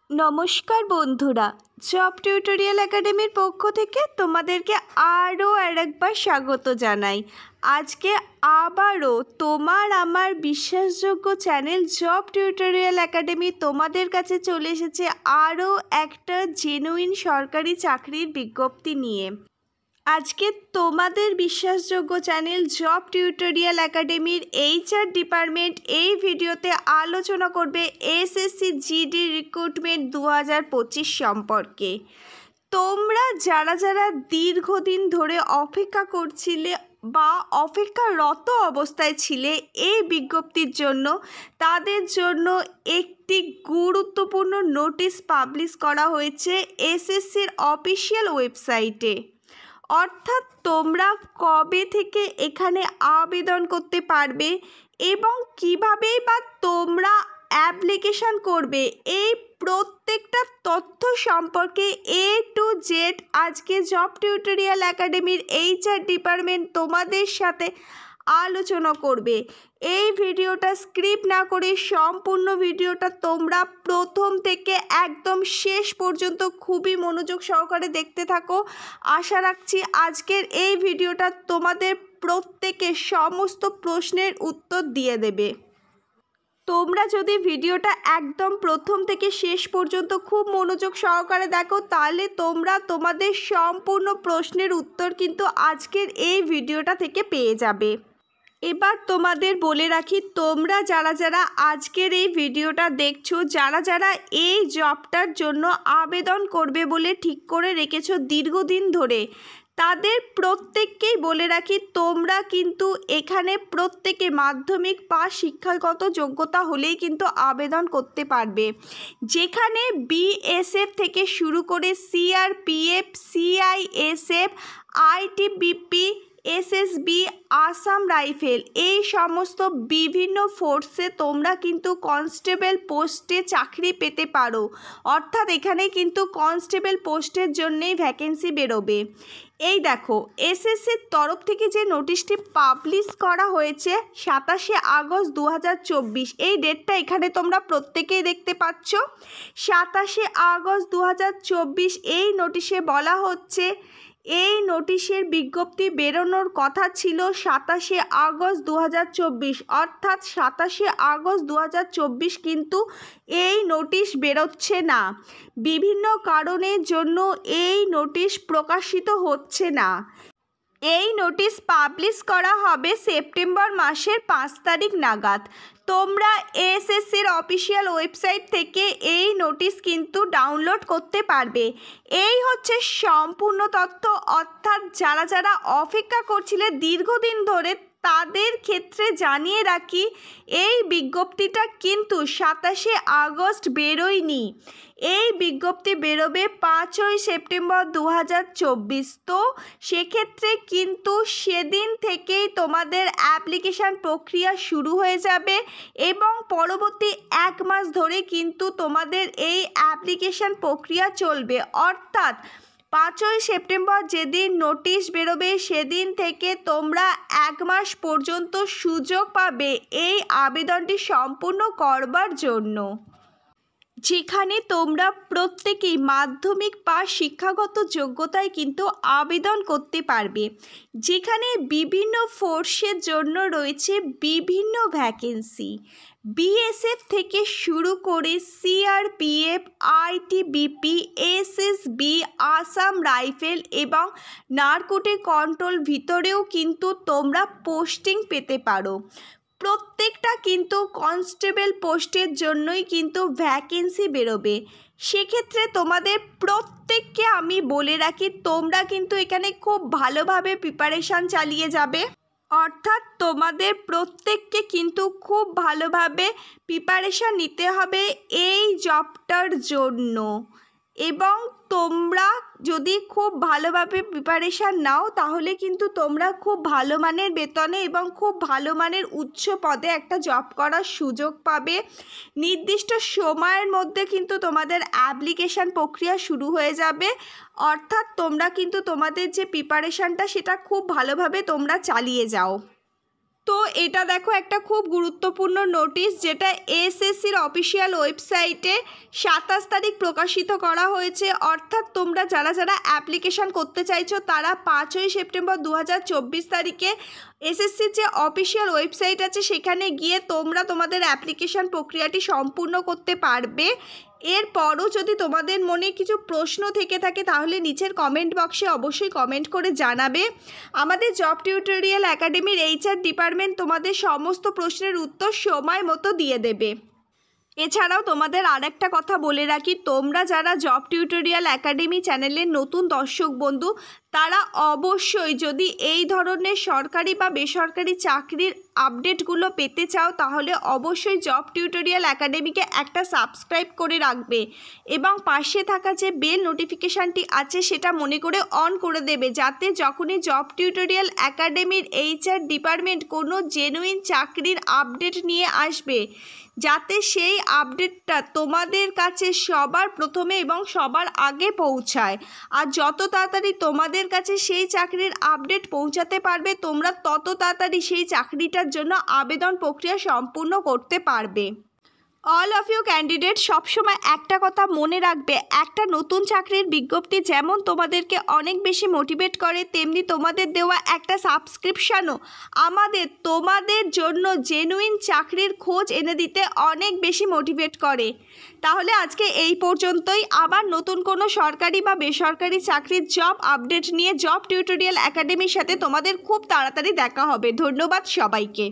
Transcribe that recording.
নমস্কার বন্ধুরা, job tutorial একাডেমির পক্ষ থেকে তোমাদেরকে আরও আরেকবার স্বাগত জানাই। আজকে আবারও তোমার আমার বিশ্বাসযোগ্য চ্যানেল জব টিউটোরিয়াল একাডেমি তোমাদের কাছে চলে এসেছে আরও একটা জেনুইন সরকারি চাকরির বিজ্ঞপ্তি নিয়ে। আজকে তোমাদের বিশ্বাসযোগ্য চ্যানেল জব টিউটোরিয়াল একাডেমির HR ডিপার্টমেন্ট এই ভিডিওতে আলোচনা করবে এসএসসি জিডি রিক্রুটমেন্ট 2025 সম্পর্কে। তোমরা যারা যারা দীর্ঘদিন ধরে অপেক্ষা করছিলে বা অপেক্ষারত অবস্থায় ছিলে এই বিজ্ঞপ্তির জন্য, তাদের জন্য একটি গুরুত্বপূর্ণ নোটিশ পাবলিশ করা হয়েছে এসএসসির অফিসিয়াল ওয়েবসাইটে। অর্থাৎ তোমরা কবে থেকে এখানে আবেদন করতে পারবে এবং কীভাবেই বা তোমরা অ্যাপ্লিকেশান করবে, এই প্রত্যেকটা তথ্য সম্পর্কে A to Z আজকে জব টিউটোরিয়াল একাডেমির HR ডিপার্টমেন্ট তোমাদের সাথে আলোচনা করবে। এই ভিডিওটা স্ক্রিপ্ট না করে সম্পূর্ণ ভিডিওটা তোমরা প্রথম থেকে একদম শেষ পর্যন্ত খুবই মনোযোগ সহকারে দেখতে থাকো। আশা রাখছি আজকের এই ভিডিওটা তোমাদের প্রত্যেকের সমস্ত প্রশ্নের উত্তর দিয়ে দেবে। তোমরা যদি ভিডিওটা একদম প্রথম থেকে শেষ পর্যন্ত খুব মনোযোগ সহকারে দেখো, তাহলে তোমরা তোমাদের সম্পূর্ণ প্রশ্নের উত্তর কিন্তু আজকের এই ভিডিওটা থেকে পেয়ে যাবে। এবার তোমাদের বলে রাখি, তোমরা যারা যারা আজকের এই ভিডিওটা দেখছো, যারা যারা এই জবটার জন্য আবেদন করবে বলে ঠিক করে রেখেছো দীর্ঘদিন ধরে, তাদের প্রত্যেককেই বলে রাখি, তোমরা কিন্তু এখানে প্রত্যেকে মাধ্যমিক পাস শিক্ষাগত যোগ্যতা হলেই কিন্তু আবেদন করতে পারবে। যেখানে BSF থেকে শুরু করে CRPF, CISF, ITBP, SSB, Assam rifle, এই সমস্ত বিভিন্ন ফোর্সে তোমরা কিন্তু কনস্টেবল পোস্টে চাকরি পেতে পারো। অর্থাৎ এখানে কিন্তু কনস্টেবল পোস্টের জন্যেই ভ্যাকেন্সি বেরোবে। এই দেখো, এসএসসির তরফ থেকে যে নোটিশটি পাবলিশ করা হয়েছে 27শে আগস্ট 2024, এই ডেটটা এখানে তোমরা প্রত্যেকেই দেখতে পাচ্ছ। 27শে আগস্ট 2024 এই নোটিশে বলা হচ্ছে, এই নোটিশের বিজ্ঞপ্তি বেরোনোর কথা ছিল 27শে আগস্ট 2024, অর্থাৎ 27শে আগস্ট 2024 কিন্তু এই নোটিশ বেরোচ্ছে না। বিভিন্ন কারণের জন্য এই নোটিশ প্রকাশিত হচ্ছে না। এই নোটিশ পাবলিশ করা হবে সেপ্টেম্বর মাসের 5 তারিখ নাগাদ। তোমরা এসএসসির অফিসিয়াল ওয়েবসাইট থেকে এই নোটিশ কিন্তু ডাউনলোড করতে পারবে। এই হচ্ছে সম্পূর্ণ তথ্য। অর্থাৎ যারা যারা অপেক্ষা করছিলে দীর্ঘদিন ধরে, তাদের ক্ষেত্রে জানিয়ে রাখি, এই বিজ্ঞপ্তিটা কিন্তু 27শে আগস্ট বেরোয়নি। এই বিজ্ঞপ্তি বেরোবে 5ই সেপ্টেম্বর 2024। তো সেক্ষেত্রে কিন্তু সেদিন থেকেই তোমাদের অ্যাপ্লিকেশান প্রক্রিয়া শুরু হয়ে যাবে এবং পরবর্তী 1 মাস ধরে কিন্তু তোমাদের এই অ্যাপ্লিকেশান প্রক্রিয়া চলবে। অর্থাৎ 5ই সেপ্টেম্বর যেদিন নোটিশ বেরোবে সেদিন থেকে তোমরা 1 মাস পর্যন্ত সুযোগ পাবে এই আবেদনটি সম্পূর্ণ করবার জন্য। যেখানে তোমরা প্রত্যেকেই মাধ্যমিক পাস শিক্ষাগত যোগ্যতায় কিন্তু আবেদন করতে পারবে। যেখানে বিভিন্ন ফোর্সের জন্য রয়েছে বিভিন্ন ভ্যাকেন্সি। BSF থেকে শুরু করে CRPF, ITBP, SSB, Assam rifle এবং নারকোটিক কন্ট্রোল ভিতরেও কিন্তু তোমরা পোস্টিং পেতে পারো। প্রত্যেকটা কিন্তু কনস্টেবল পোস্টের জন্যই কিন্তু ভ্যাকেন্সি বেরোবে। সেক্ষেত্রে তোমাদের প্রত্যেককে আমি বলে রাখি, তোমরা কিন্তু এখানে খুব ভালোভাবে প্রিপারেশান চালিয়ে যাবে। অর্থাৎ তোমাদের প্রত্যেককে কিন্তু খুব ভালোভাবে প্রিপারেশান নিতে হবে এই জবটার জন্য। এবং তোমরা যদি খুব ভালোভাবে প্রিপারেশান নাও, তাহলে কিন্তু তোমরা খুব ভালো মানের বেতনে এবং খুব ভালো মানের উচ্চ পদে একটা জব করার সুযোগ পাবে। নির্দিষ্ট সময়ের মধ্যে কিন্তু তোমাদের অ্যাপ্লিকেশান প্রক্রিয়া শুরু হয়ে যাবে। অর্থাৎ তোমরা কিন্তু তোমাদের যে প্রিপারেশানটা সেটা খুব ভালোভাবে তোমরা চালিয়ে যাও। তো এটা দেখো একটা খুব গুরুত্বপূর্ণ নোটিশ, যেটা এসএসসির অফিসিয়াল ওয়েবসাইটে 27 তারিখ প্রকাশিত করা হয়েছে। অর্থাৎ তোমরা যারা যারা অ্যাপ্লিকেশান করতে চাইছো তারা 5ই সেপ্টেম্বর 2024 তারিখে এসএসসির যে অফিসিয়াল ওয়েবসাইট আছে সেখানে গিয়ে তোমরা তোমাদের অ্যাপ্লিকেশান প্রক্রিয়াটি সম্পূর্ণ করতে পারবে। এরপরও যদি তোমাদের মনে কিছু প্রশ্ন থেকে থাকে তাহলে নিচের কমেন্ট বক্সে অবশ্যই কমেন্ট করে জানাবে। আমাদের জব টিউটোরিয়াল একাডেমির এইচআর ডিপার্টমেন্ট তোমাদের সমস্ত প্রশ্নের উত্তর সময় মতো দিয়ে দেবে। এছাড়াও তোমাদের আরেকটা কথা বলে রাখি, তোমরা যারা জব টিউটোরিয়াল একাডেমি চ্যানেলের নতুন দর্শক বন্ধু তারা অবশ্যই যদি এই ধরনের সরকারি বা বেসরকারি চাকরির আপডেটগুলো পেতে চাও তাহলে অবশ্যই জব টিউটোরিয়াল একাডেমিকে একটা সাবস্ক্রাইব করে রাখবে এবং পাশে থাকা যে বেল নোটিফিকেশানটি আছে সেটা মনে করে অন করে দেবে, যাতে যখনই জব টিউটোরিয়াল একাডেমির এইচআর ডিপার্টমেন্ট কোনো জেনুইন চাকরির আপডেট নিয়ে আসবে যাতে সেই আপডেটটা তোমাদের কাছে সবার প্রথমে এবং সবার আগে পৌঁছায়। আর যত তাড়াতাড়ি তোমাদের কাছে সেই চাকরির আপডেট পৌঁছাতে পারবে তোমরা তত তাড়াতাড়ি সেই চাকরিটার জন্য আবেদন প্রক্রিয়া সম্পূর্ণ করতে পারবে। অল অফ ইউ ক্যান্ডিডেট সবসময় একটা কথা মনে রাখবে, একটা নতুন চাকরির বিজ্ঞপ্তি যেমন তোমাদেরকে অনেক বেশি মোটিভেট করে তেমনি তোমাদের দেওয়া একটা সাবস্ক্রিপশানও আমাদের তোমাদের জন্য জেনুইন চাকরির খোঁজ এনে দিতে অনেক বেশি মোটিভেট করে। তাহলে আজকে এই পর্যন্তই, আবার নতুন কোনো সরকারি বা বেসরকারি চাকরির জব আপডেট নিয়ে জব টিউটোরিয়াল একাডেমির সাথে তোমাদের খুব তাড়াতাড়ি দেখা হবে। ধন্যবাদ সবাইকে।